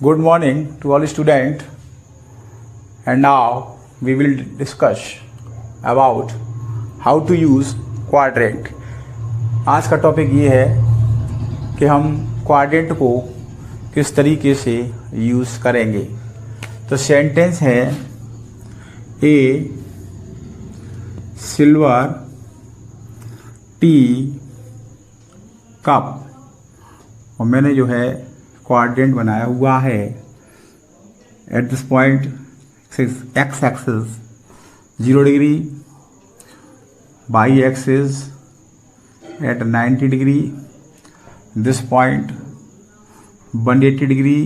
Good morning to all students, and now we will discuss about how to use quadrant. आज का topic ये है कि हम क्वाड्रेंट को किस तरीके से यूज़ करेंगे। तो सेंटेंस है ए सिल्वर टी कप, और मैंने जो है क्वाड्रेंट बनाया हुआ है। At this point X axis 0 degree, Y axis at 90 degree, this point 180 degree,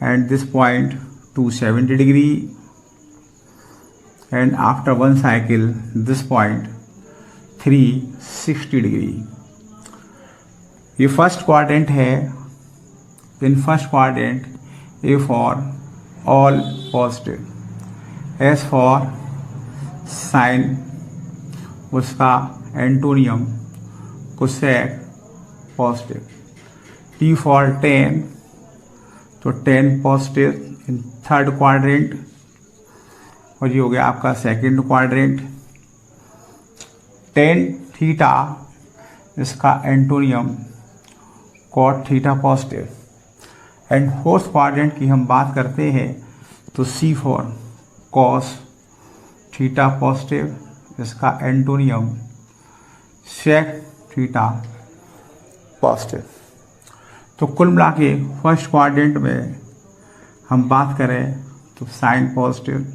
and this point 270 degree, and after one cycle this point 360 degree. ये फर्स्ट क्वाड्रेंट है। In first quadrant A for all positive, S for sine उसका antonym cosec positive, T for 10 तो 10 positive in third quadrant, और ये हो गया आपका second quadrant. 10 theta इसका antonym cot theta positive. And fourth quadrant की हम बात करते हैं तो C for cos theta positive, इसका एंटोनियम सेक थीटा पॉजिटिव। तो कुल मिला के फर्स्ट क्वाड्रेंट में हम बात करें तो sine positive,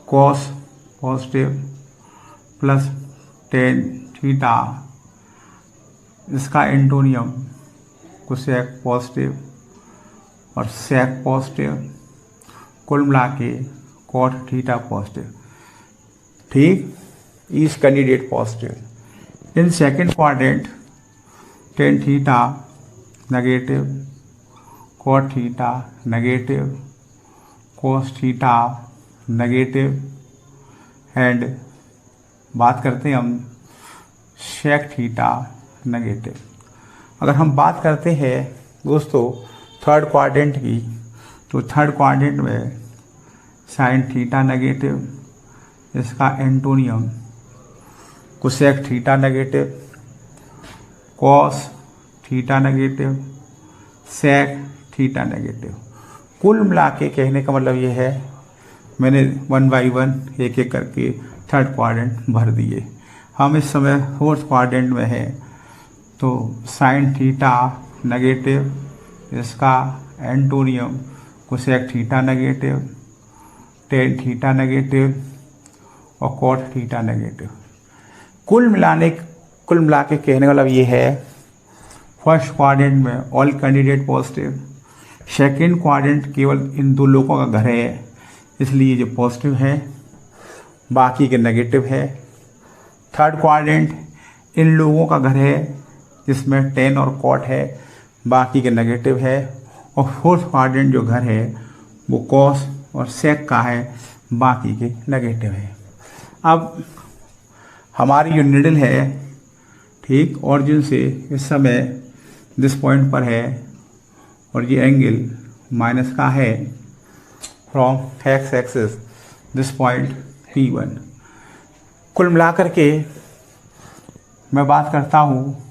cos positive plus 10 theta इसका एंटोनियम कोसेक पॉजिटिव और सेक पॉजिटिव, कुल मिला के कॉट थीटा पॉजिटिव। ठीक, is candidate positive. In second quadrant 10 theta negative, cot theta negative, cos theta negative, and बात करते हैं हम सेक थीटा नेगेटिव। अगर हम बात करते हैं दोस्तों थर्ड क्वाड्रेंट की, तो थर्ड क्वाड्रेंट में साइन थीटा नेगेटिव, इसका antonym cosec theta negative, cos theta negative, sec theta negative. कुल मिला के कहने का मतलब ये है, मैंने 1 बाई 1 एक एक करके थर्ड क्वाड्रेंट भर दिए। हम इस समय फोर्थ क्वाड्रेंट में है, तो साइन थीटा नेगेटिव, इसका antonym cosec theta negative, 10 theta negative और कॉट थीटा नेगेटिव। कुल मिला के कहने वाला ये है, फर्स्ट क्वाड्रेंट में all candidate positive, second quadrant केवल इन दो लोगों का घर है, इसलिए जो पॉजिटिव है बाकी के नेगेटिव है। थर्ड क्वाड्रेंट इन लोगों का घर है जिसमें 10 और कॉट है, बाकी के नेगेटिव है। और फोर्थ क्वाड्रेंट जो घर है वो कॉस और सेक का है, बाकी के नेगेटिव है। अब हमारी जो निडल है, ठीक, ऑरिजिन से इस समय दिस पॉइंट पर है, और ये एंगल माइनस का है from X axis this point P1। कुल मिलाकर के मैं बात करता हूँ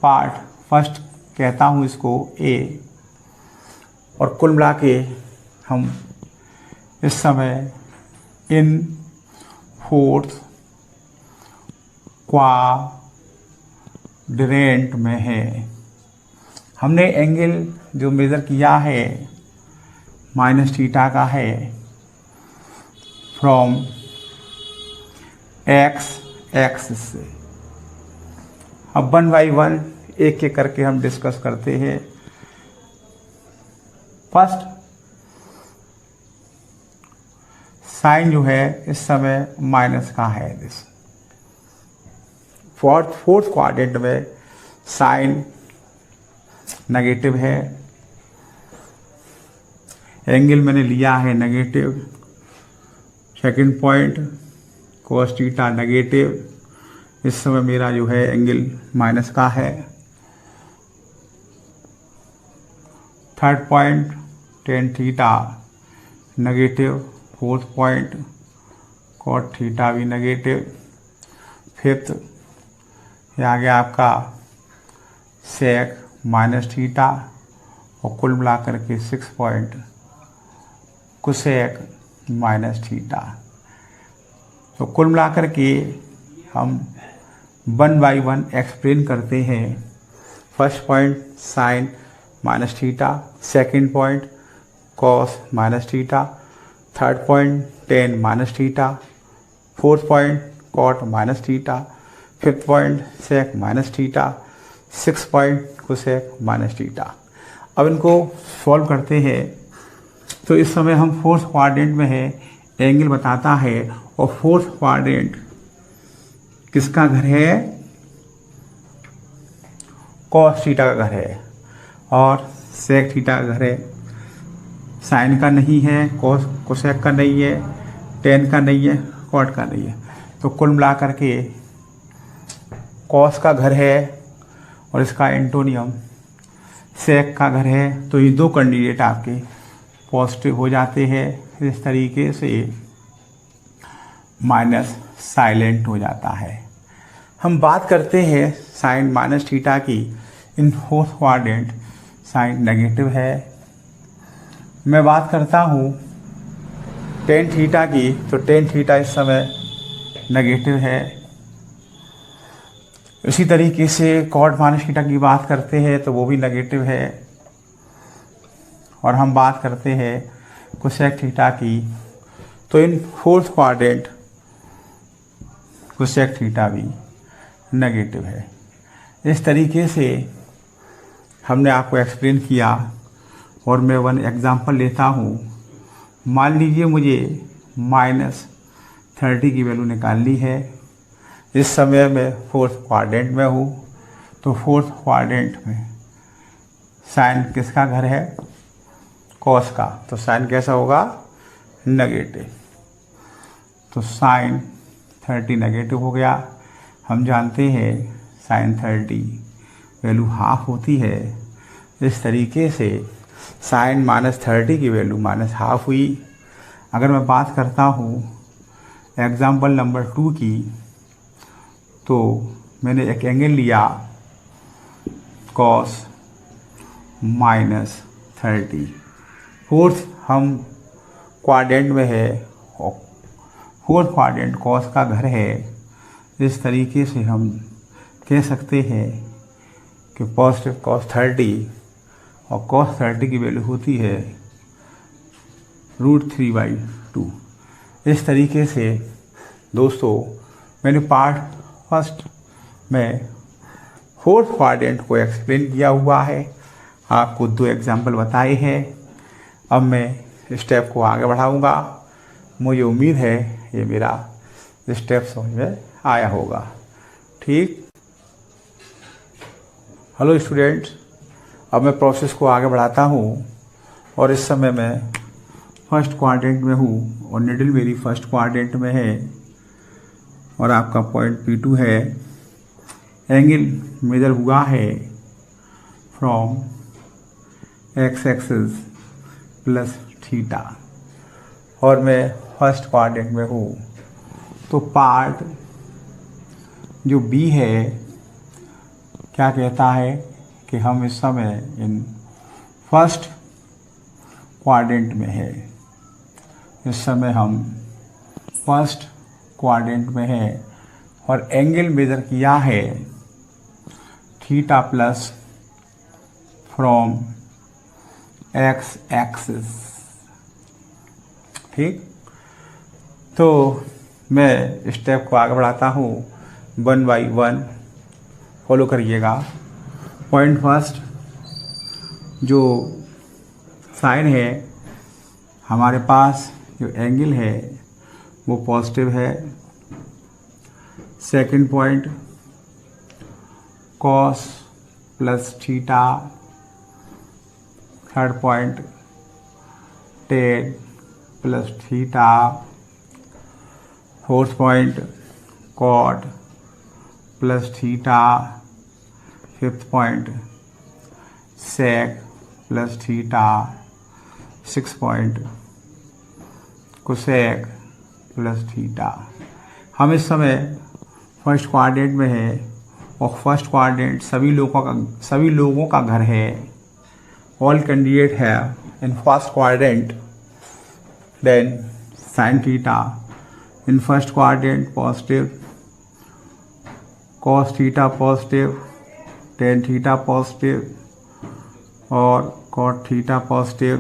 पार्ट फर्स्ट, कहता हूँ इसको A, और कुल मिला के हम इस समय इन फोर्थ क्वाड्रेंट में है। हमने एंगल जो मेज़र किया है माइनस थीटा का है फ्रॉम एक्स एक्सिस से। अब 1 बाई 1 एक एक करके हम डिस्कस करते हैं। फर्स्ट साइन जो है इस समय माइनस का है। दिस फोर्थ क्वाड्रेंट में साइन नेगेटिव है, एंगल मैंने लिया है negative. Second point cos theta negative, इस समय मेरा जो है एंगल माइनस का है। Third point tan theta negative, fourth point cot theta भी नेगेटिव, फिफ्थ ये आ गया आपका सेक माइनस थीटा, और कुल मिलाकर के 6 पॉइंट कुसेक माइनस थीटा। तो कुल मिलाकर के हम 1 बाई 1 एक्सप्लेन करते हैं। First point sine minus theta, second point cos minus theta, third point tan minus theta, fourth point cot minus theta, fifth point sec minus theta, 6 point cosec minus theta. अब इनको solve करते हैं। तो इस समय हम फोर्थ क्वाड्रेंट में है, एंगल बताता है, और फोर्थ क्वाड्रेंट किसका घर है? कॉस थीटा का घर है, और सेक थीटा का घर है। साइन का नहीं है, कोसेक का नहीं है, टेन का नहीं है, कॉट का नहीं है। तो कुल मिलाकर के कॉस का घर है और इसका एंटोनियम सेक का घर है। तो ये दो कैंडिडेट आपके पॉजिटिव हो जाते हैं। इस तरीके से माइनस साइलेंट हो जाता है। हम बात करते हैं साइन माइनस थीटा की। In fourth quadrant sine negative है। मैं बात करता हूँ टेन थीटा की, तो टेन थीटा इस समय नेगेटिव है। इसी तरीके से कॉट माइनस थीटा की बात करते हैं तो वो भी नेगेटिव है। और हम बात करते हैं कोसेक थीटा की, तो इन फोर्थ क्वाड्रेंट कोसेक थीटा भी नेगेटिव है। इस तरीके से हमने आपको एक्सप्लेन किया। और मैं वन एग्जांपल लेता हूँ। मान लीजिए मुझे -30 की वैल्यू निकालनी है। इस समय मैं फोर्थ क्वाड्रेंट में हूँ। तो फोर्थ क्वाड्रेंट में साइन किसका घर है? कॉस का। तो साइन कैसा होगा? नेगेटिव। तो साइन 30 नेगेटिव हो गया। हम जानते हैं साइन 30 वैल्यू हाफ होती है। इस तरीके से साइन -30 की वैल्यू -हाफ हुई। अगर मैं बात करता हूँ एग्जाम्पल नंबर 2 की, तो मैंने एक एंगल लिया कॉस -30। फोर्थ हम क्वाड्रेंट में है और फोर्थ क्वाड्रेंट कॉस का घर है। इस तरीके से हम कह सकते हैं कि पॉजिटिव कॉस 30 और कॉस 30 की वैल्यू होती है √3/2। इस तरीके से दोस्तों मैंने पार्ट फर्स्ट में फोर्थ क्वाड्रेंट को एक्सप्लेन किया हुआ है। आपको 2 एग्जाम्पल बताए हैं। अब मैं स्टेप को आगे बढ़ाऊंगा। मुझे उम्मीद है ये मेरा स्टेप समझ में आया होगा। ठीक। हेलो स्टूडेंट्स, अब मैं प्रोसेस को आगे बढ़ाता हूँ। और इस समय मैं फर्स्ट क्वाड्रेंट में हूँ और निडल मेरी फर्स्ट क्वाड्रेंट में है और आपका पॉइंट P2 है। एंगल मेजर हुआ है from x axis plus theta और मैं फर्स्ट क्वाड्रेंट में हूँ। तो पार्ट जो B है क्या कहता है कि हम इस समय इन फर्स्ट क्वाड्रेंट में है। इस समय हम फर्स्ट क्वाड्रेंट में है और एंगल मेजर किया है theta plus from x axis. ठीक। तो मैं स्टेप को आगे बढ़ाता हूँ 1 बाई 1 फॉलो करिएगा। पॉइंट फर्स्ट जो साइन है, हमारे पास जो एंगल है वो पॉजिटिव है। Second point cos plus theta. Third point tan plus theta. Fourth point cot plus theta. Fifth point sec plus theta 6 point cosec plus theta. हम इस समय फर्स्ट क्वाड्रेंट में है और फर्स्ट क्वाड्रेंट सभी लोगों का घर है। ऑल कैंडिडेट है in first quadrant. Then sine theta in first quadrant positive, cos theta positive, tan theta positive और cot theta positive,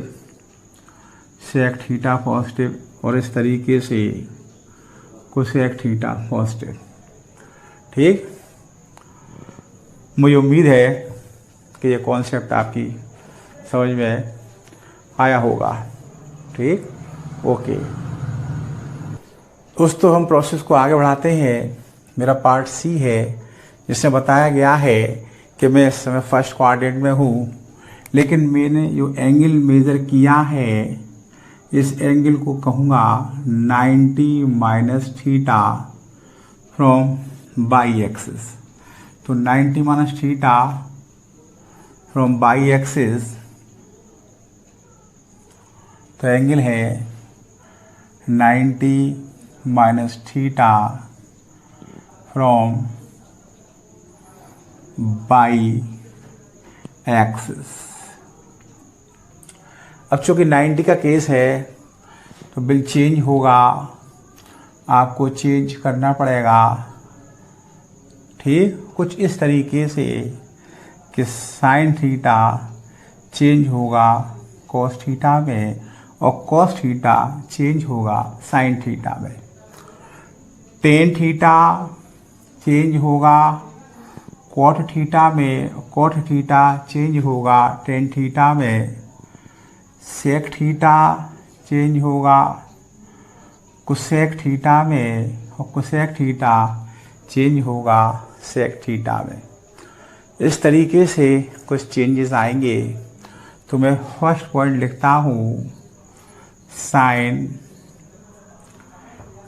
sec theta positive और इस तरीके से कोसेक थीटा पॉजिटिव। ठीक, मुझे उम्मीद है कि ये कॉन्सेप्ट आपकी समझ में आया होगा। ठीक, ओके दोस्तों, हम प्रोसेस को आगे बढ़ाते हैं। मेरा पार्ट सी है जिसमें बताया गया है कि मैं इस समय फर्स्ट क्वाड्रेंट में हूँ, लेकिन मैंने जो एंगल मेज़र किया है इस एंगल को कहूँगा 90 minus theta from y axis. तो 90 minus theta from y axis, तो एंगल है 90 minus theta from y axis. अब चूंकि 90 का केस है तो बिल चेंज होगा, आपको चेंज करना पड़ेगा। ठीक, कुछ इस तरीके से कि साइन थीटा चेंज होगा कॉस थीटा में और कॉस थीटा चेंज होगा साइन थीटा में। टेन थीटा चेंज होगा कॉट थीटा में, कॉट थीटा चेंज होगा टेन थीटा में। सेक थीटा चेंज होगा कोसेक थीटा में और कोसेक थीटा चेंज होगा सेक थीटा में। इस तरीके से कुछ चेंजेस आएंगे। तो मैं फर्स्ट पॉइंट लिखता हूँ साइन,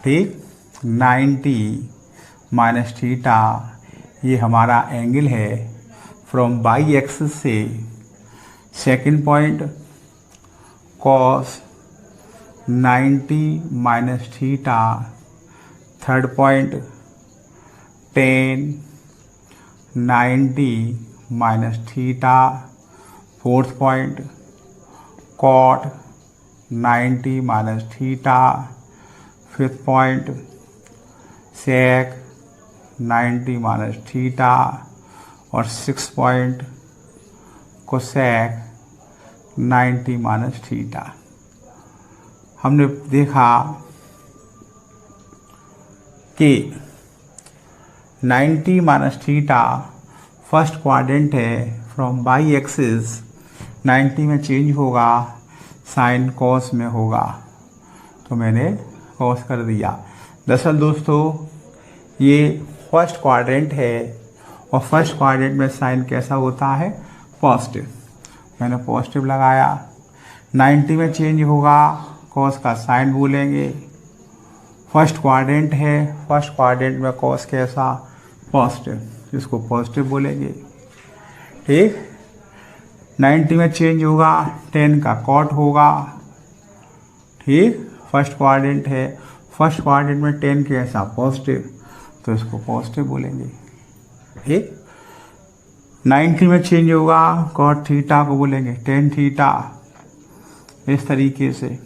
ठीक, 90 माइनस थीटा, ये हमारा एंगल है फ्रॉम बाई एक्सिस से। Second point cos 90 minus theta. Third point tan 90 minus theta. Fourth point cot 90 minus theta. Fifth point sec 90 minus theta और six point cosec 90 minus theta. हमने देखा कि 90 minus theta first quadrant है from y axis. 90 में change होगा, sine cos में होगा, तो मैंने कॉस कर दिया। दरअसल दोस्तों ये फर्स्ट क्वाड्रेंट है और फर्स्ट क्वाड्रेंट में साइन कैसा होता है, पॉजिटिव। मैंने पॉजिटिव लगाया। 90 में चेंज होगा, कॉस का साइन बोलेंगे। फर्स्ट क्वाड्रेंट है, फर्स्ट क्वाड्रेंट में कॉस कैसा, पॉजिटिव, इसको पॉजिटिव बोलेंगे। ठीक, 90 में चेंज होगा, 10 का कॉट होगा। ठीक, फर्स्ट क्वाड्रेंट है, फर्स्ट क्वाड्रेंट में 10 कैसा, पॉजिटिव, तो इसको पॉजिटिव बोलेंगे। ठीक, 90 में चेंज होगा, कॉट थीटा को बोलेंगे 10 थीटा, इस तरीके से।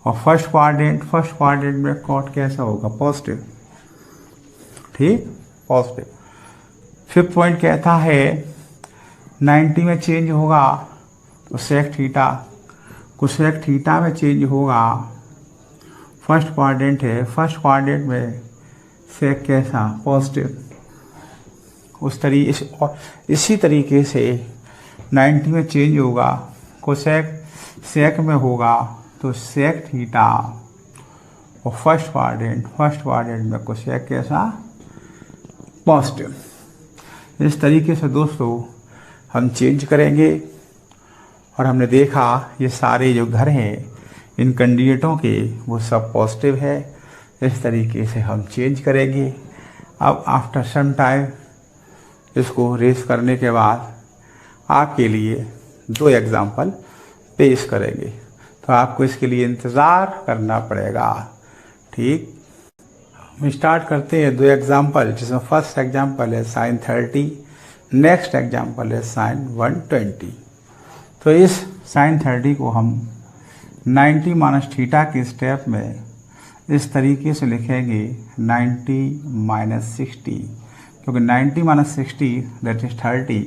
और फर्स्ट क्वाड्रेंट में कॉट कैसा होगा, पॉजिटिव। ठीक, पॉजिटिव। फिफ्थ पॉइंट कहता है 90 में चेंज होगा तो सेक थीटा, कोसेक थीटा में चेंज होगा। फर्स्ट क्वाड्रेंट है, फर्स्ट क्वाड्रेंट में सेक कैसा, पॉजिटिव। इसी तरीके से 90 में चेंज होगा, कोसेक सेक में होगा तो सेक थीटा। और फर्स्ट क्वाड्रेंट में कोसेक कैसा, पॉजिटिव। इस तरीके से दोस्तों हम चेंज करेंगे। और हमने देखा ये सारे जो घर हैं इन कैंडिडेटों के वो सब पॉजिटिव है। इस तरीके से हम चेंज करेंगे। अब आफ्टर सम टाइम इसको रेस करने के बाद आपके लिए 2 एग्जाम्पल पेश करेंगे। तो आपको इसके लिए इंतज़ार करना पड़ेगा। ठीक, हम स्टार्ट करते हैं 2 एग्जाम्पल, जिसमें फर्स्ट एग्जाम्पल है sin 30, नेक्स्ट एग्जाम्पल है sin 120। तो इस sin 30 को हम 90 माइनस थीटा के स्टेप में इस तरीके से लिखेंगे 90 माइनस 60, क्योंकि 90 माइनस 60 दैट इज 30,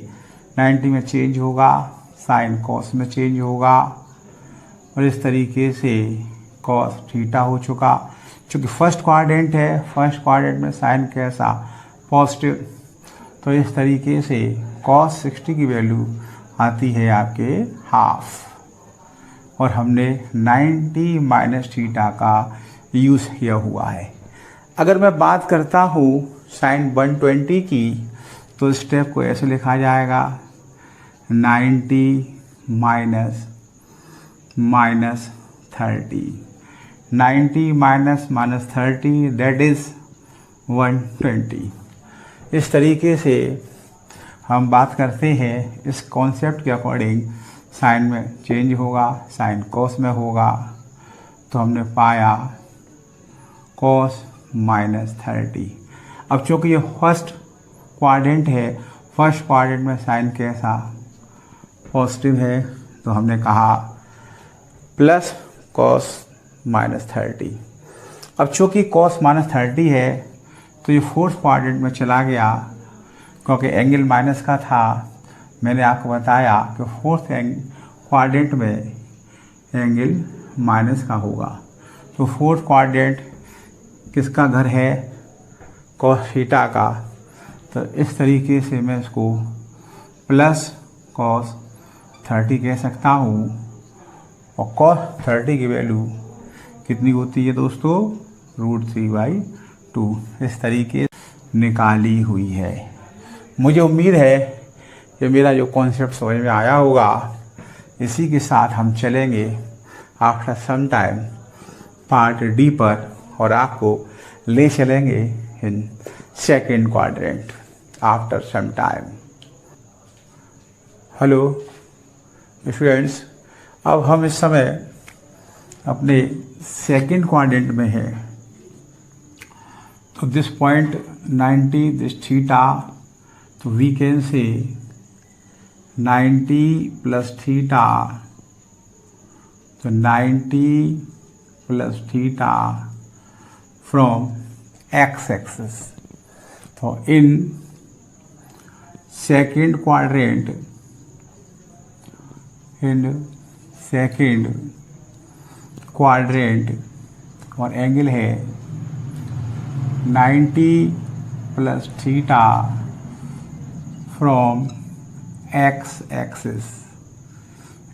90 में चेंज होगा, साइन कॉस में चेंज होगा, और इस तरीके से कॉस थीटा हो चुका। चूँकि फर्स्ट क्वाड्रेंट है, फर्स्ट क्वाड्रेंट में साइन कैसा, पॉजिटिव, तो इस तरीके से कॉस 60 की वैल्यू आती है आपके हाफ, और हमने 90 माइनस थीटा का यूज़ किया हुआ है। अगर मैं बात करता हूँ साइन 120 की, तो स्टेप को ऐसे लिखा जाएगा 90 माइनस 30, 90 माइनस 30 दैट इज़ 120। इस तरीके से हम बात करते हैं। इस कॉन्सेप्ट के अकॉर्डिंग साइन में चेंज होगा, साइन कॉस में होगा, तो हमने पाया कॉस माइनस 30। अब चूँकि ये फर्स्ट क्वाड्रेंट है, फर्स्ट क्वाड्रेंट में साइन कैसा, पॉजिटिव है, तो हमने कहा प्लस कॉस माइनस 30। अब चूँकि कॉस माइनस 30 है, तो ये फोर्थ क्वाड्रेंट में चला गया, क्योंकि एंगल माइनस का था। मैंने आपको बताया कि फोर्थ क्वाड्रेंट में एंगल माइनस का होगा। तो फोर्थ क्वाड्रेंट किसका घर है, कॉस थीटा का। तो इस तरीके से मैं इसको प्लस कॉस 30 कह सकता हूँ, और कॉस 30 की वैल्यू कितनी होती है दोस्तों, √3/2। इस तरीके से निकाली हुई है। मुझे उम्मीद है कि मेरा जो कॉन्सेप्ट समझ में आया होगा। इसी के साथ हम चलेंगे after some time part D पर, और आपको ले चलेंगे in second quadrant after some time. Hello students, अब हम इस समय अपने सेकेंड क्वाड्रेंट में हैं। तो दिस पॉइंट 90, दिस थीटा, तो we can say 90 plus theta, तो 90 plus theta from X axis. तो इन सेकेंड क्वाड्रेंट, और एंगल है 90 plus theta from X axis.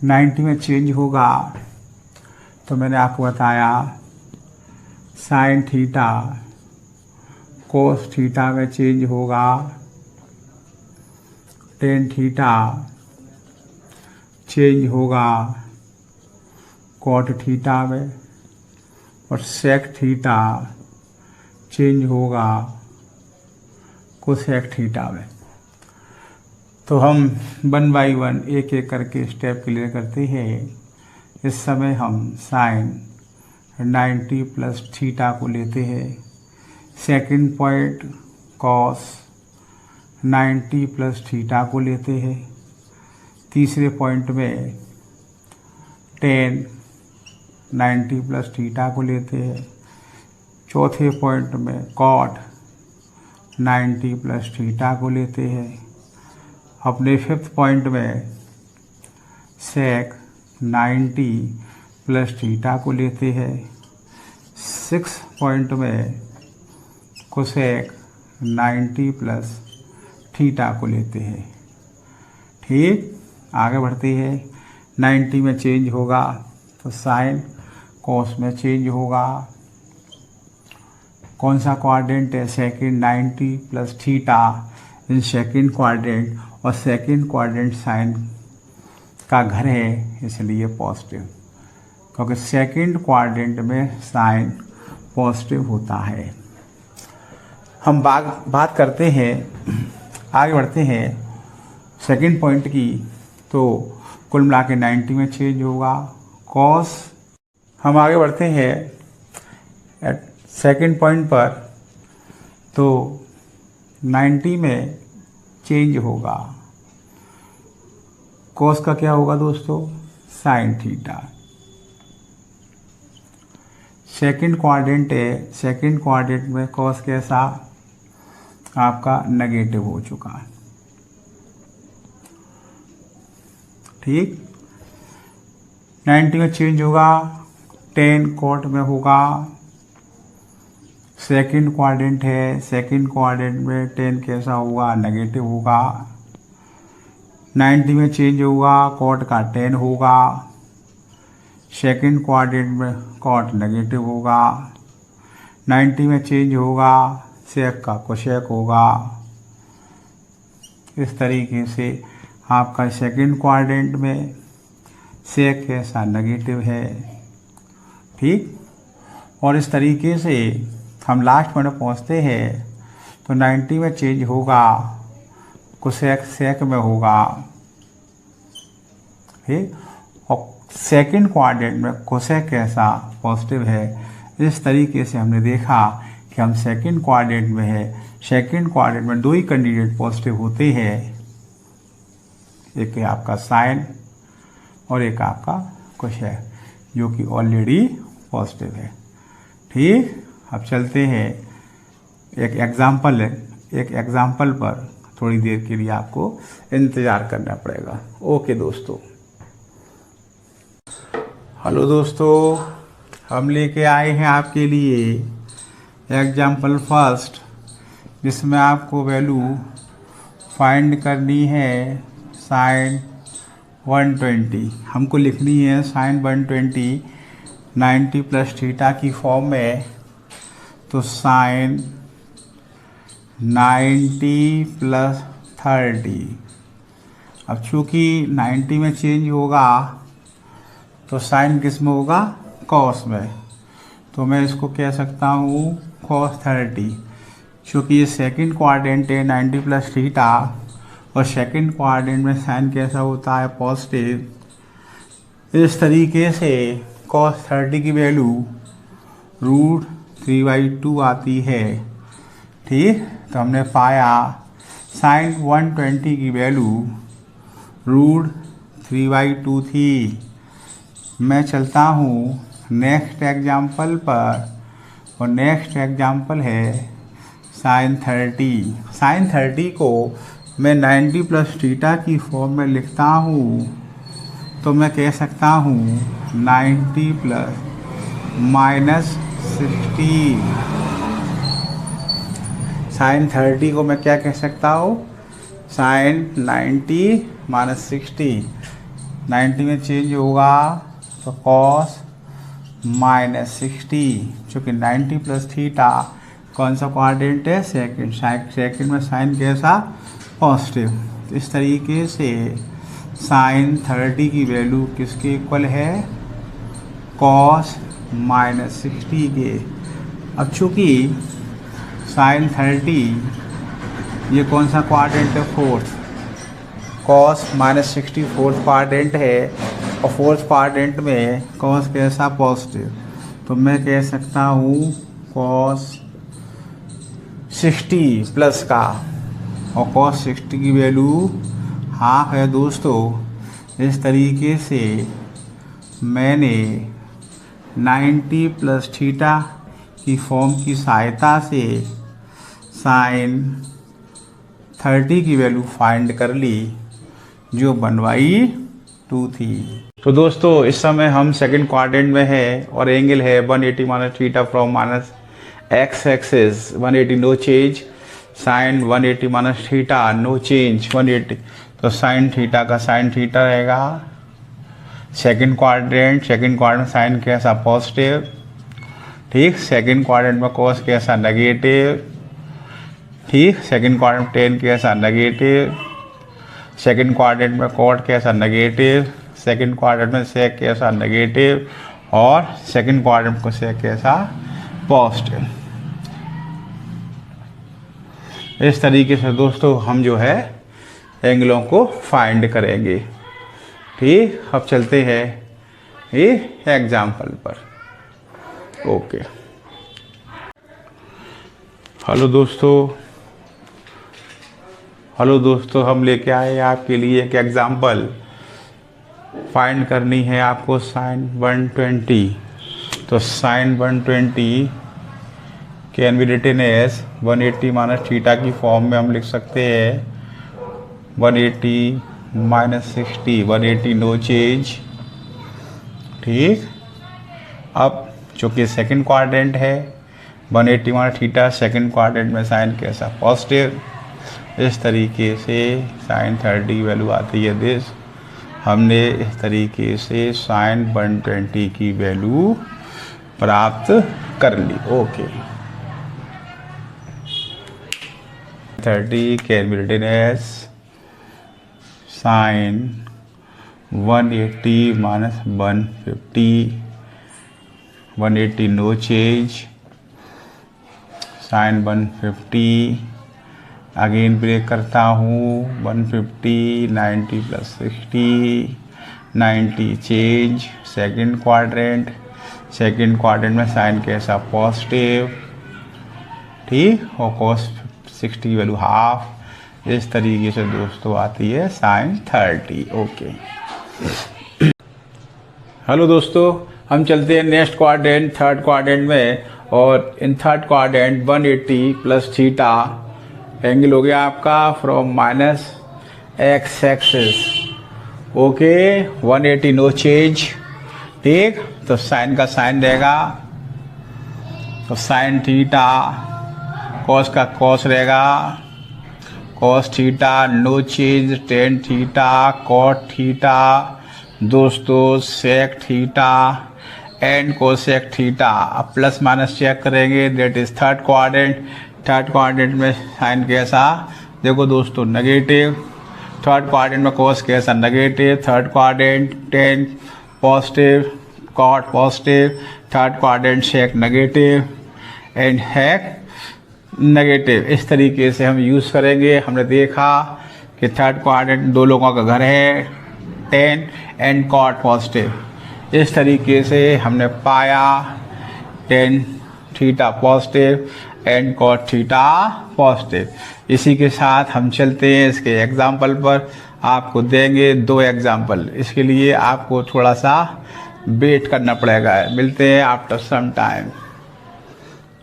90 में चेंज होगा, तो मैंने आपको बताया साइन थीटा कोस थीटा में चेंज होगा, टेन थीटा चेंज होगा कॉट थीटा में, और सेक थीटा चेंज होगा कोसेक थीटा में। तो हम 1 बाई 1 एक एक करके स्टेप क्लियर करते हैं। इस समय हम साइन 90 प्लस थीटा को लेते हैं। Second point cos 90 plus theta को लेते हैं। तीसरे पॉइंट में टेन 90 प्लस थीटा को लेते हैं। चौथे पॉइंट में कॉट 90 प्लस थीटा को लेते हैं। अपने फिफ्थ पॉइंट में सेक 90 प्लस थीटा को लेते हैं। सिक्स पॉइंट में कोसेक 90 प्लस थीटा को लेते हैं। ठीक, आगे बढ़ते हैं। 90 में चेंज होगा तो साइन कॉस में चेंज होगा। कौन सा क्वाड्रेंट है? Second 90 plus theta in second quadrant, और सेकंड क्वाड्रेंट साइन का घर है इसलिए पॉजिटिव, क्योंकि सेकंड क्वाड्रेंट में साइन पॉजिटिव होता है। हम बात करते हैं, आगे बढ़ते हैं सेकंड पॉइंट की। तो कुल मिला के 90 में चेंज होगा। कॉस, हम आगे बढ़ते हैं एट सेकेंड पॉइंट पर, तो 90 में चेंज होगा। कॉस का क्या होगा दोस्तों? Sine theta. सेकंड क्वाड्रेंट है, सेकंड क्वाड्रेंट में कॉस कैसा? आपका नेगेटिव हो चुका है। ठीक, 90 में चेंज होगा, टेन कॉट में होगा। सेकंड क्वाड्रेंट है, सेकंड क्वाड्रेंट में टेन कैसा होगा? नेगेटिव होगा। 90 में चेंज होगा, कॉट का टेन होगा। सेकंड क्वाड्रेंट में कॉट नेगेटिव होगा। 90 में चेंज होगा, सेक का कोशेक होगा। इस तरीके से आपका सेकंड क्वाड्रेंट में सेक कैसा? नेगेटिव है। ठीक, और इस तरीके से हम लास्ट में पहुंचते हैं तो 90 में चेंज होगा, कोशेक सेक में होगा। ठीक, और सेकंड क्वाड्रेंट में कोशेक कैसा? पॉजिटिव है। इस तरीके से हमने देखा कि हम सेकंड क्वाड्रेंट में है, सेकंड क्वाड्रेंट में दो ही कैंडिडेट पॉजिटिव होते हैं, एक है आपका साइन और एक आपका कोशेक, जो कि ऑलरेडी पॉजिटिव है। ठीक, अब चलते हैं एक एग्जाम्पल पर थोड़ी देर के लिए आपको इंतज़ार करना पड़ेगा। ओके दोस्तों। हेलो दोस्तों, हम लेके आए हैं आपके लिए एग्जाम्पल फर्स्ट, जिसमें आपको वैल्यू फाइंड करनी है साइन 120। हमको लिखनी है साइन 120 90 प्लस थीटा की फॉर्म में। तो साइन 90 प्लस 30, अब चूँकि 90 में चेंज होगा तो साइन किस में होगा? कॉस में। तो मैं इसको कह सकता हूँ कॉस 30, क्योंकि ये सेकंड क्वाड्रेंट है 90 प्लस थीटा, और सेकंड क्वाड्रेंट में साइन कैसा होता है? पॉजिटिव। इस तरीके से कॉस 30 की वैल्यू √3/2 आती है। ठीक, तो हमने पाया साइन 120 की वैल्यू √3/2 थी। मैं चलता हूँ नेक्स्ट एग्जाम्पल पर, और नेक्स्ट एग्जाम्पल है साइन 30। साइन 30 को मैं 90 प्लस थीटा की फॉर्म में लिखता हूँ, तो मैं कह सकता हूँ 90 प्लस -60। साइन 30 को मैं क्या कह सकता हूँ? साइन 90 -60। 90 में चेंज होगा तो कॉस -60, चूँकि 90 प्लस थीटा कौन सा क्वाड्रेंट है? सेकंड। सेकंड में साइन कैसा? पॉजिटिव। इस तरीके से साइन 30 की वैल्यू किसके इक्वल है? कॉस -60 के। अब चूँकि साइन 30 ये कौन सा क्वाड्रेंट है? फोर्थ। कॉस -60 फोर्थ क्वाड्रेंट है, और फोर्थ क्वाड्रेंट में कॉस कैसा? पॉजिटिव। तो मैं कह सकता हूँ कॉस 60 प्लस का, और कॉस 60 की वैल्यू हाफ है दोस्तों। इस तरीके से मैंने 90 प्लस थीटा की फॉर्म की सहायता से साइन 30 की वैल्यू फाइंड कर ली, जो बनवाई 2 थी। तो दोस्तों इस समय हम सेकंड क्वाड्रेंट में है, और एंगल है 180 minus theta from minus x axis 180 no change, sine 180 minus theta no change 180। तो साइन थीटा का साइन थीटा रहेगा। सेकंड क्वाड्रेंट साइन कैसा? पॉजिटिव। ठीक, सेकंड क्वाड्रेंट में कॉस कैसा? नेगेटिव। ठीक, सेकंड क्वाड्रेंट टेन कैसा? नेगेटिव। सेकंड क्वाड्रेंट में कॉट कैसा? नेगेटिव। सेकंड क्वाड्रेंट में सेक कैसा? नेगेटिव। और सेकंड क्वाड्रेंट को सेक कैसा? पॉजिटिव। इस तरीके से दोस्तों हम जो है एंगलों को फाइंड करेंगे। ठीक, अब चलते हैं ये एग्जाम्पल पर। ओके, हेलो दोस्तों, हम लेके आए आपके लिए एक एग्जाम्पल। फाइंड करनी है आपको साइन 120। तो sine 120 can be written as 180 minus theta की फॉर्म में हम लिख सकते हैं 180 माइनस 60, 180 नो चेंज। ठीक, अब चूँकि सेकंड क्वाड्रेंट है 180 माइनस थीटा, सेकंड क्वाड्रेंट में साइन कैसा पॉजिटिव, इस तरीके से साइन 30 वैल्यू आती है दिस। हमने इस तरीके से साइन 120 की वैल्यू प्राप्त कर ली। Okay, 30 can be written as sine 180 minus 150, 180 no change, sine 150 again break करता हूँ 150, 90 प्लस 60, 90 चेंज, सेकंड क्वाड्रेंट में साइन कैसा पॉजिटिव। ठीक, और cos 60 वैल्यू हाफ, इस तरीके से दोस्तों आती है साइन 30। ओके, हेलो दोस्तों, हम चलते हैं नेक्स्ट क्वाड्रेंट, थर्ड क्वाड्रेंट में। और इन third quadrant 180 plus theta angle हो गया आपका from minus x axis. Okay, 180 no change. ठीक, तो साइन का साइन रहेगा, तो साइन थीटा, कॉस का कॉस रहेगा, cos theta no change, tan theta, cot theta दोस्तों, sec theta and cosec theta. अब प्लस माइनस चेक करेंगे, दैट इज थर्ड क्वाड्रेंट में साइन कैसा, देखो दोस्तों नेगेटिव, थर्ड क्वाड्रेंट में कोस कैसा negative, third quadrant tan positive, cot positive, third quadrant sec negative and hack negative. इस तरीके से हम यूज़ करेंगे। हमने देखा कि थर्ड क्वाड्रेंट दो लोगों का घर है, टेन एंड कॉट पॉजिटिव। इस तरीके से हमने पाया tan theta positive and cot theta positive. इसी के साथ हम चलते हैं इसके एग्जाम्पल पर। आपको देंगे 2 एग्जाम्पल, इसके लिए आपको थोड़ा सा वेट करना पड़ेगा। मिलते हैं आफ्टर सम टाइम।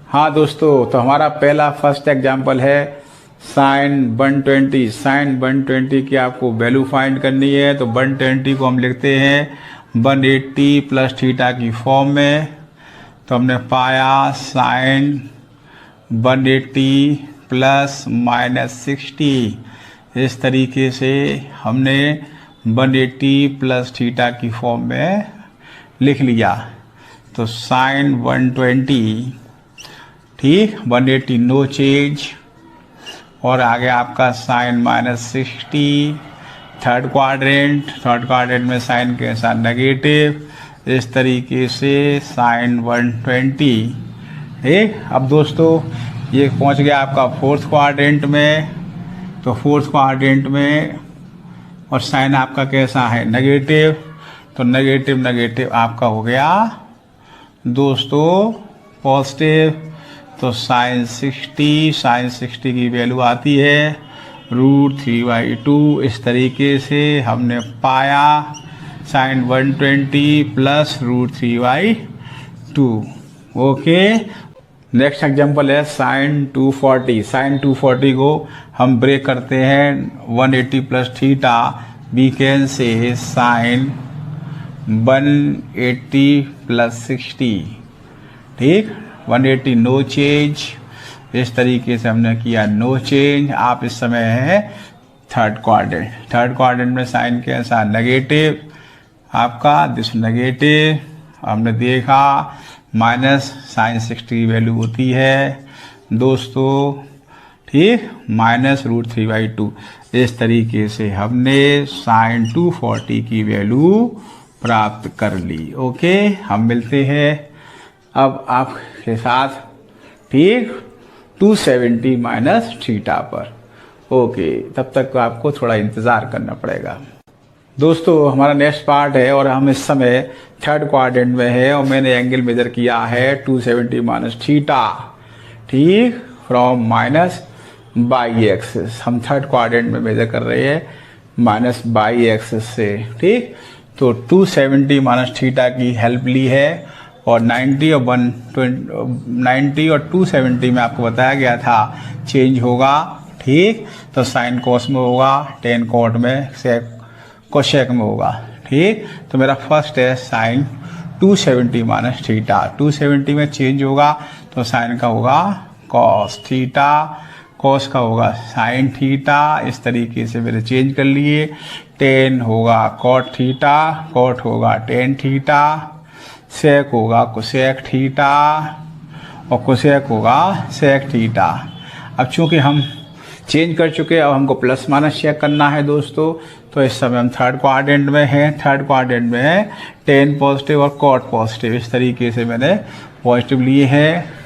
हाँ दोस्तों, तो हमारा पहला फर्स्ट एग्जाम्पल है साइन 120। साइन 120 की आपको वैल्यू फाइंड करनी है। तो 120 को हम लिखते हैं 180 प्लस थीटा की फॉर्म में। तो हमने पाया साइन 180 प्लस माइनस 60, इस तरीके से हमने 180 प्लस थीटा की फॉर्म में लिख लिया। तो साइन 120, ठीक, 180 नो चेंज, और आगे आपका साइन माइनस 60, थर्ड क्वाड्रेंट में साइन कैसा नेगेटिव, इस तरीके से साइन 120। ठीक, अब दोस्तों ये पहुंच गया आपका फोर्थ क्वाड्रेंट में। तो फोर्थ क्वाड्रेंट में और साइन आपका कैसा है नेगेटिव, तो नेगेटिव आपका हो गया दोस्तों पॉजिटिव। तो साइन 60 की वैल्यू आती है √3/2। इस तरीके से हमने पाया sine 120 plus √3/2। Okay, next example है साइन 240। साइन 240 को हम ब्रेक करते हैं 180 plus theta, we can say sine 180 plus 60। ठीक, 180 नो चेंज, इस तरीके से हमने किया नो चेंज। आप इस समय है थर्ड क्वाड्रेंट में साइन कैसा नेगेटिव आपका, दिस नेगेटिव। हमने देखा माइनस साइन 60 की वैल्यू होती है दोस्तों, ठीक, माइनस √3/2। इस तरीके से हमने साइन 240 की वैल्यू प्राप्त कर ली। ओके, हम मिलते हैं अब आपके साथ, ठीक, 270 माइनस थीटा पर। ओके, तब तक आपको थोड़ा इंतज़ार करना पड़ेगा। दोस्तों हमारा नेक्स्ट पार्ट है और हम इस समय थर्ड क्वाड्रेंट में है और मैंने एंगल मेजर किया है 270 माइनस थीटा, ठीक, फ्रॉम माइनस बाई एक्सिस। हम थर्ड क्वाड्रेंट में मेजर कर रहे हैं माइनस बाई एक्सिस से, ठीक। तो 270 माइनस थीटा की हेल्प ली है और 90 और 90 और 270 में आपको बताया गया था चेंज होगा, ठीक। तो साइन कोस में होगा, टेन कॉट में, सेक कोशेक में होगा, ठीक। तो मेरा फर्स्ट है साइन 270 माइनस थीटा, 270 में चेंज होगा तो साइन का होगा कॉस थीटा, कॉस का होगा साइन थीटा। इस तरीके से मैंने चेंज कर लिए। टेन होगा कॉट थीटा, कॉट होगा टेन थीटा, सेक होगा कोसेक थीटा और कोसेक होगा सेक थीटा। अब चूंकि हम चेंज कर चुके हैं, अब हमको प्लस माइनस चेक करना है दोस्तों। तो इस समय हम थर्ड क्वाड्रेंट में हैं, थर्ड क्वाड्रेंट में है टेन पॉजिटिव और कॉट पॉजिटिव। इस तरीके से मैंने पॉजिटिव लिए हैं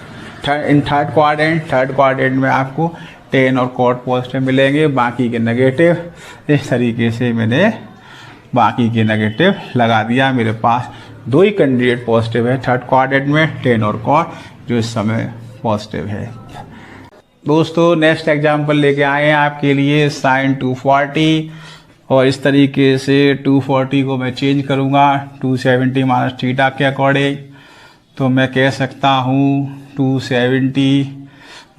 इन थर्ड क्वाड्रेंट में आपको टेन और कॉट पॉजिटिव मिलेंगे, बाकी के नेगेटिव। इस तरीके से मैंने बाकी के नेगेटिव लगा दिया। मेरे पास दो ही कैंडिडेट पॉजिटिव है थर्ड क्वाड्रेंट में, टेन और कॉट, जो इस समय पॉजिटिव है। दोस्तों नेक्स्ट एग्जाम्पल लेके आए हैं आपके लिए साइन 240 और इस तरीके से 240 को मैं चेंज करूँगा 270 माइनस थीटा के अकॉर्डिंग। तो मैं कह सकता हूँ 270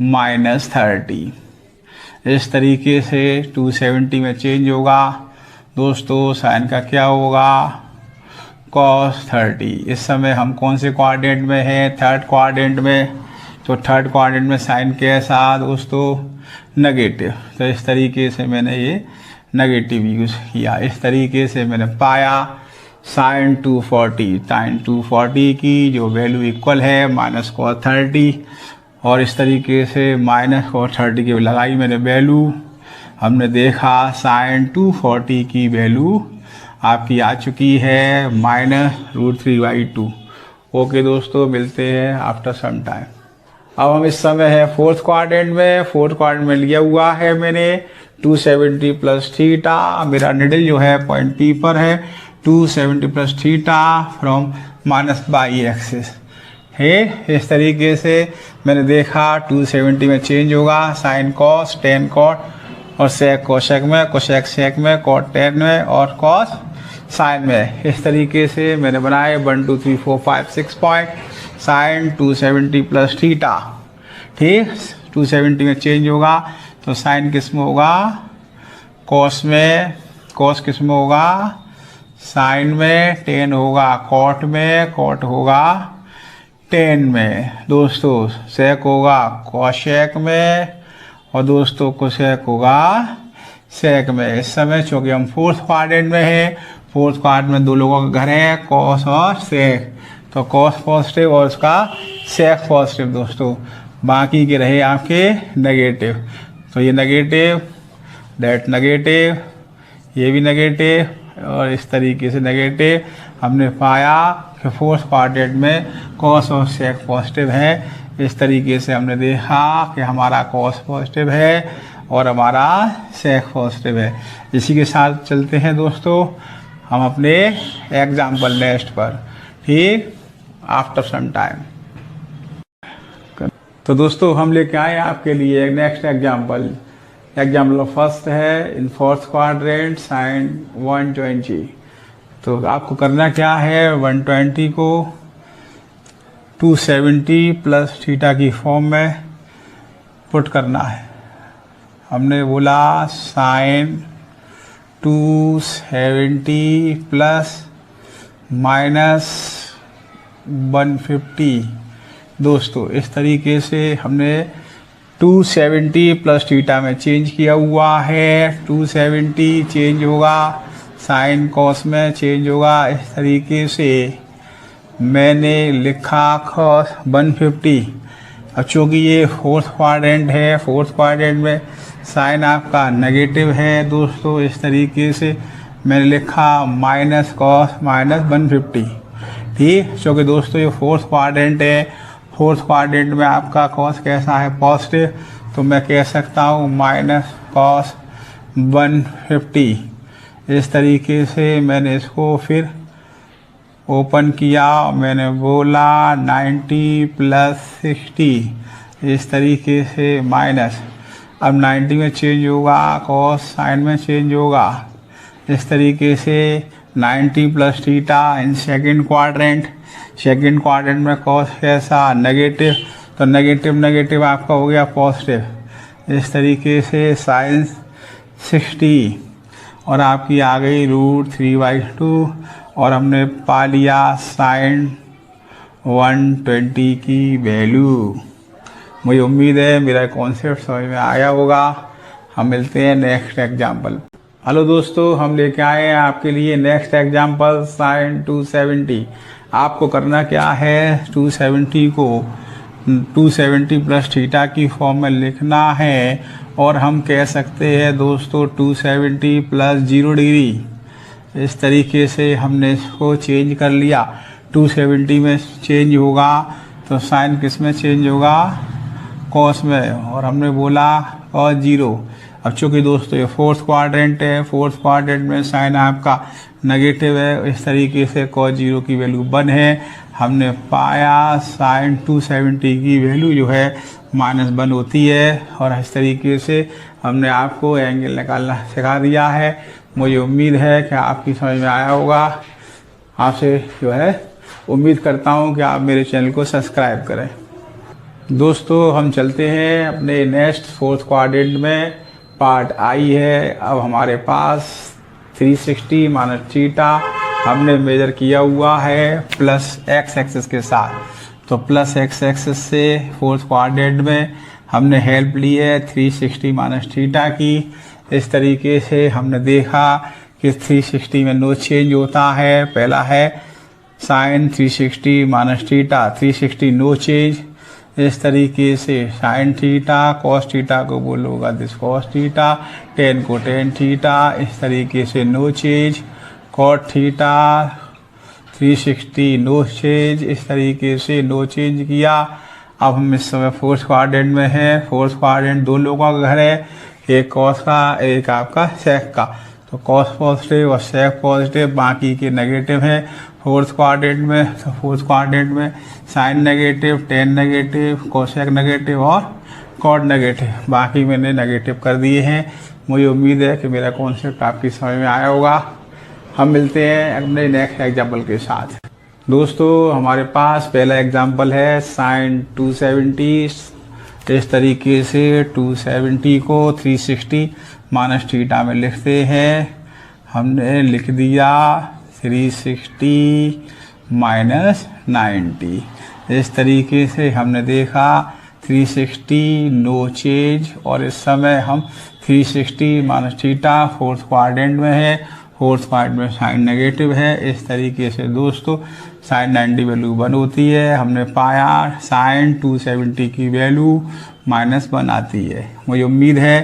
माइनस 30। इस तरीके से 270 में चेंज होगा दोस्तों, साइन का क्या होगा कॉस 30। इस समय हम कौन से क्वाड्रेंट में हैं, थर्ड क्वाड्रेंट में। तो थर्ड क्वाड्रेंट में साइन कैसा दोस्तों नेगेटिव। तो इस तरीके से मैंने ये नेगेटिव यूज़ किया। इस तरीके से मैंने पाया साइन 240 की जो वैल्यू इक्वल है माइनस कॉस 30 और इस तरीके से माइनस कॉस 30 की लगाई मैंने वैल्यू। हमने देखा साइन 240 की वैल्यू आपकी आ चुकी है -√3/2। ओके दोस्तों, मिलते हैं आफ्टर सम टाइम। अब हम इस समय है फोर्थ क्वाड्रेंट में। फोर्थ क्वाड्रेंट में लिया हुआ है मैंने 270 प्लस थीटा। मेरा निडल जो है पॉइंट पी पर है 270 plus theta from minus by axis है। इस तरीके से मैंने देखा 270 में चेंज होगा साइन कॉस, टेन कॉट और सेक कोशेक में, कोशेक सेक में, कॉट टेन में और कॉस साइन में। इस तरीके से मैंने बनाए 1 2 3 4 5 6 पॉइंट साइन 270 प्लस थीटा, ठीक। 270 में चेंज होगा तो साइन किस में होगा कॉस में, कॉस किस में होगा साइन में, टेन होगा कॉट में, कॉट होगा टेन में दोस्तों, सेक होगा कोशेक में और दोस्तों कोशेक होगा सेक में। इस समय चूँकि हम फोर्थ क्वाड्रेंट में है, फोर्थ क्वाड्रेंट में दो लोगों का घर है कॉस और सेक, तो कॉस पॉजिटिव और उसका सेक पॉजिटिव दोस्तों, बाकी के रहे आपके नेगेटिव। तो ये नेगेटिव, डेट नेगेटिव, ये भी नेगेटिव और इस तरीके से नेगेटिव। हमने पाया कि फोर्थ क्वाड्रेंट में कॉस और सेक पॉजिटिव है। इस तरीके से हमने देखा कि हमारा कॉस पॉजिटिव है और हमारा सेक पॉजिटिव है। इसी के साथ चलते हैं दोस्तों हम अपने एग्जाम्पल नेक्स्ट पर, ठीक, आफ्टर सम टाइम। तो दोस्तों हम लेके आए आपके लिए नेक्स्ट एग्जाम्पल। एग्जाम्पल फर्स्ट है इन फोर्थ क्वाड्रेंट साइन 120। तो आपको करना क्या है 120 को 270 प्लस थीटा की फॉर्म में पुट करना है। हमने बोला साइन 270 प्लस -150 दोस्तों। इस तरीके से हमने 270 प्लस थीटा में चेंज किया हुआ है। 270 चेंज होगा साइन कॉस में चेंज होगा। इस तरीके से मैंने लिखा कॉस 150। अब चूँकि ये फोर्थ क्वाड्रेंट है, फोर्थ क्वाड्रेंट में साइन आपका नेगेटिव है दोस्तों। इस तरीके से मैंने लिखा माइनस कॉस -150, ठीक। क्योंकि दोस्तों ये फोर्थ क्वाड्रेंट है, फोर्थ क्वाड्रेंट में आपका कॉस कैसा है पॉजिटिव, तो मैं कह सकता हूँ माइनस कॉस 150। इस तरीके से मैंने इसको फिर ओपन किया, मैंने बोला 90 प्लस 60, इस तरीके से माइनस, अब 90 में चेंज होगा, कॉस साइन में चेंज होगा, इस तरीके से 90 plus theta in second quadrant में कॉस कैसा नेगेटिव, तो नेगेटिव नेगेटिव आपका हो गया पॉजिटिव, इस तरीके से साइन 60 और आपकी आ गई √3/2 और हमने पा लिया साइन 120 की वैल्यू। मुझे उम्मीद है मेरा कॉन्सेप्ट समझ में आया होगा। हम मिलते हैं नेक्स्ट एग्जाम्पल। हेलो दोस्तों, हम लेके आए हैं आपके लिए नेक्स्ट एग्जाम्पल साइन 270। आपको करना क्या है, 270 को 270 प्लस थीटा की फॉर्म में लिखना है और हम कह सकते हैं दोस्तों 270 प्लस 0 डिग्री, इस तरीके से हमने इसको चेंज कर लिया। 270 में चेंज होगा तो साइन किस में चेंज होगा, कॉस में, और हमने बोला कॉस 0। अब चूँकि दोस्तों ये फोर्थ क्वाड्रेंट है, फोर्थ क्वाड्रेंट में साइन आपका नेगेटिव है, इस तरीके से कॉस 0 की वैल्यू 1 है। हमने पाया साइन 270 की वैल्यू जो है -1 होती है और इस तरीके से हमने आपको एंगल निकालना सिखा दिया है। मुझे उम्मीद है कि आपकी समझ में आया होगा। आपसे जो है उम्मीद करता हूँ कि आप मेरे चैनल को सब्सक्राइब करें। दोस्तों हम चलते हैं अपने नेक्स्ट फोर्थ क्वाड्रेंट में, पार्ट आई है। अब हमारे पास 360 माइनस थीटा हमने मेजर किया हुआ है प्लस एक्स एक्सिस के साथ, तो प्लस एक्स एक्सिस से फोर्थ क्वाड्रेंट में हमने हेल्प ली है 360 माइनस थीटा की। इस तरीके से हमने देखा कि 360 में नो चेंज होता है। पहला है sine 360 minus theta, 360 no change, इस तरीके से साइन थीटा, कॉस थीटा को बोलोगा दिस कॉस थीटा, टेन को टेन थीटा, इस तरीके से no change, cot theta 360 no change, इस तरीके से नो चेंज किया। अब हम इस समय फोर्थ क्वाड्रेंट में हैं। फोर्थ क्वाड्रेंट दो लोगों का घर है, एक कॉस का एक आपका सेक का, तो कॉस पॉजिटिव और सेक पॉजिटिव, बाकी के नेगेटिव है फोर्थ क्वाड्रेंट में। तो फोर्थ क्वाड्रेंट में sine negative, tan negative, cosec negative और कॉट नेगेटिव, बाकी मैंने नेगेटिव कर दिए हैं। मुझे उम्मीद है कि मेरा कॉन्सेप्ट आपकी समझ में आया होगा। हम मिलते हैं अपने नेक्स्ट एग्जाम्पल के साथ। दोस्तों हमारे पास पहला एग्जाम्पल है साइन 270। इस तरीके से 270 को 360 माइनस थीटा में लिखते हैं। हमने लिख दिया 360 माइनस 90। इस तरीके से हमने देखा 360 नो चेंज और इस समय हम 360 माइनस थीटा फोर्थ क्वाड्रेंट में है, फोर्थ क्वाड्रेंट में साइन नेगेटिव है। इस तरीके से दोस्तों साइन 90 वैल्यू 1 होती है। हमने पाया साइन 270 की वैल्यू -1 आती है। मुझे उम्मीद है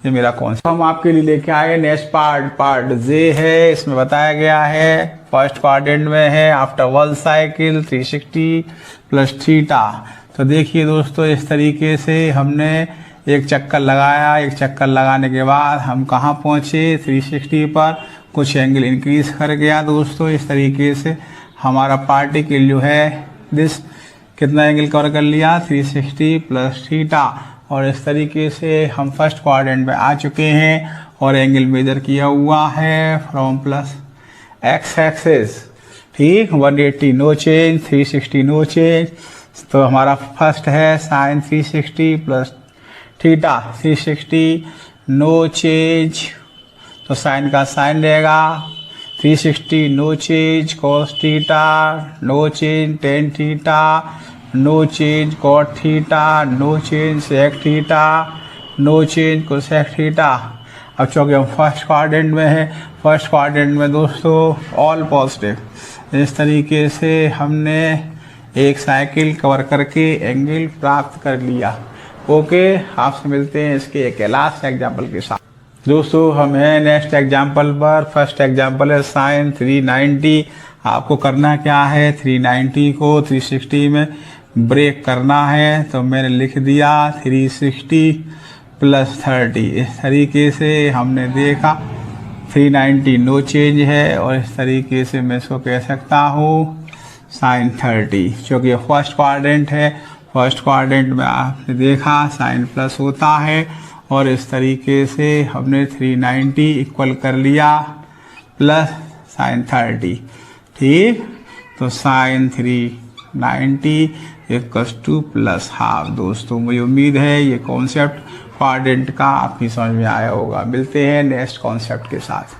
ये मेरा कॉन्सेप्ट हम आपके लिए लेके आए। नेक्स्ट पार्ट जे है। इसमें बताया गया है फर्स्ट क्वाड्रेंट में है आफ्टर 1 साइकिल 360 प्लस थीटा। तो देखिए दोस्तों इस तरीके से हमने एक चक्कर लगाया, एक चक्कर लगाने के बाद हम कहाँ पहुँचे 360 पर, कुछ एंगल इंक्रीज कर गया दोस्तों। इस तरीके से हमारा पार्टिकल जो है दिस कितना एंगल कवर कर लिया 360 प्लस थीटा, और इस तरीके से हम फर्स्ट क्वाड्रेंट में आ चुके हैं और एंगल मेजर किया हुआ है फ्रॉम प्लस एक्स एक्सिस, ठीक 180 नो चेंज, 360 नो चेंज। तो हमारा फर्स्ट है sine 360 plus theta, 360 no change, तो साइन का साइन रहेगा 360 no change, cos theta no change, tan theta no change, cot theta no change, sec theta no change, cosec theta. अब चूँकि हम first quadrant में है, फर्स्ट क्वाड्रेंट में दोस्तों ऑल पॉजिटिव। इस तरीके से हमने एक साइकिल कवर करके एंगल प्राप्त कर लिया। ओके, आपसे मिलते हैं इसके एक लास्ट एग्जाम्पल के साथ। दोस्तों हम हैं नेक्स्ट एग्जाम्पल पर। फर्स्ट एग्जाम्पल है साइन 390। आपको करना क्या है 390 को 360 में ब्रेक करना है, तो मैंने लिख दिया 360 प्लस 30। इस तरीके से हमने देखा 390 नो चेंज है, और इस तरीके से मैं इसको कह सकता हूँ साइन 30, क्योंकि फर्स्ट क्वाड्रेंट है। फर्स्ट क्वाड्रेंट में आपने देखा साइन प्लस होता है, और इस तरीके से हमने 390 इक्वल कर लिया प्लस साइन 30। ठीक, तो sine 390 equals to plus half. दोस्तों मुझे उम्मीद है ये कॉन्सेप्ट क्वाड्रेंट का आपकी समझ में आया होगा। मिलते हैं नेक्स्ट कॉन्सेप्ट के साथ।